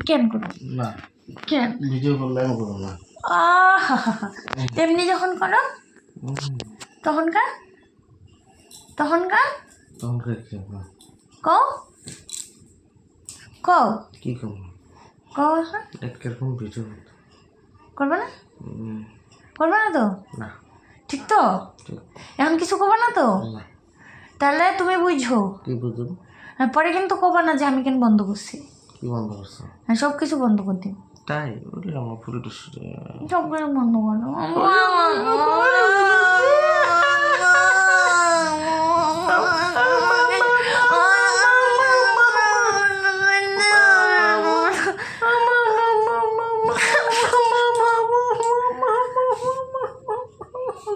কেন করো না, কেন ভিডিও করলে আমি করবো না। এমনি যখন করো তখনকার তখনকার তখনকার কি হবে? কও কও কি করবো? কও এখন কিরকম ভিডিও করবে না করবে না তো না, ঠিক তো ঠিক এখন কিছু করবে না তো না। তাহলে তুমি বুঝো কি বুঝুন? পরে কিন্তু করবে না যে আমি কেন বন্ধ করছি কি বন্ধ করছো? হ্যাঁ সব কিছু বন্ধ করে দিন তাই বলি আমার পুরো সব কিছু বন্ধ করো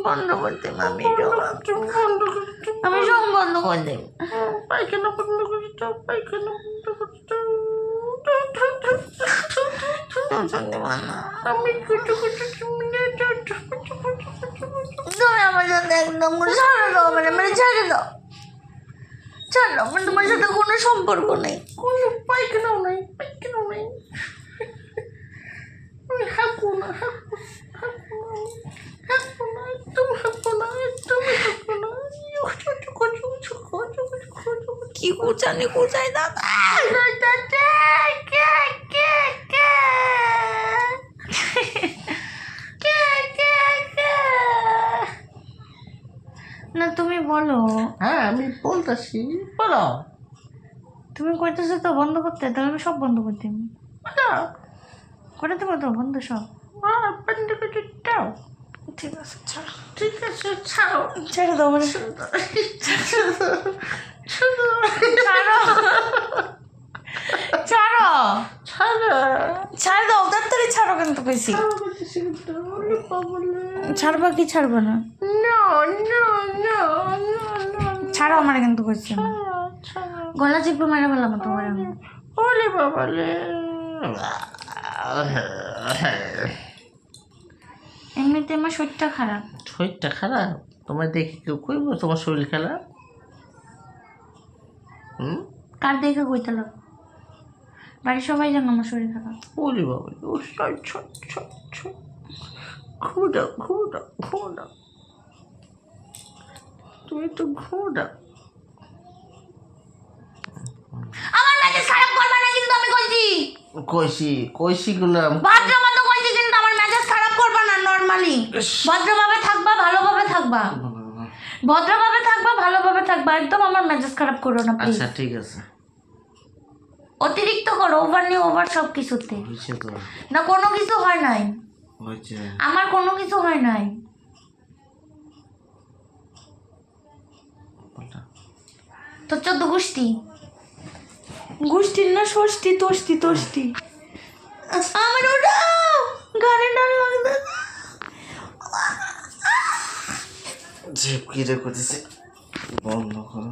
বন্ধ করতে আমি সব বন্ধ করে দেব পায়খানা বন্ধ করতে, পায়খানা বন্ধ করতে। আমি কুটু কুটু তুমি আমার সাথে একদম ছাড়ো দাও মানে ছেড়ে দাও ছাড়ো মানে তোমার সাথে কোনো সম্পর্ক নেই কোনো পায়খানাও নাই, পায়খানাও নাই। আমি হাঁকবো না, হাঁকবো না, একদম হাঁকবো না, একদম হাঁকবো না। কি কুচানি কুচাই দাদা না তুমি বলো হ্যাঁ আমি বলতেছি, বলো তুমি কইতেছো তো বন্ধ করতে তাহলে আমি সব বন্ধ করে দিব করে দেবো তো বন্ধ সব বন্ধ করে দাও। ঠিক আছে ছাড়ো ঠিক আছে, ছাড়ো, ছেড়ে দাও মানে ছাড়ো ছাড়ো ছাড় দাও তাড়াতাড়ি ছাড়ো কিন্তু কইছি ছাড়বা কি ছাড়বা না ছাড়ো আমার কিন্তু কইছি গলা চিপে মেরে ফেলাম তোমার ওলে বাবালে। এমনিতে আমার শরীরটা খারাপ শরীরটা খারাপ? তোমার দেখে কেউ কইব তোমার শরীর খারাপ? কার দেখে কইতে লাগো বাড়ির সবাই জানো আমার শরীর খারাপ ওলে বাবালে। ও ঘুমা ঘুমা, তুমি তো ঘুমা। আমার মেজাজ খারাপ করবে না কিন্তু আমি কইছি কইছি গুলাম ভদ্র মতো কইছি কিন্তু আমার মেজাজ খারাপ করবে না নরমালি ভদ্রভাবে থাকবা ভালোভাবে থাকবা ভদ্রভাবে থাকবা ভালোভাবে থাকবা একদম আমার মেজাজ খারাপ করো না প্লিজ আচ্ছা ঠিক আছে। অতিরিক্ত করো ওভার নিয়ে ওভার সব কিছুতে হয়েছে তো, না কোনো কিছু হয় নাই হয়েছে। আমার কোনো কিছু হয় নাই তো 14 গোষ্ঠীর না ষষ্ঠী তোষ্টি আমার ওটা গানে ডাল লাগবে ঝেপ কি রে করতেছে, বন্ধ করো।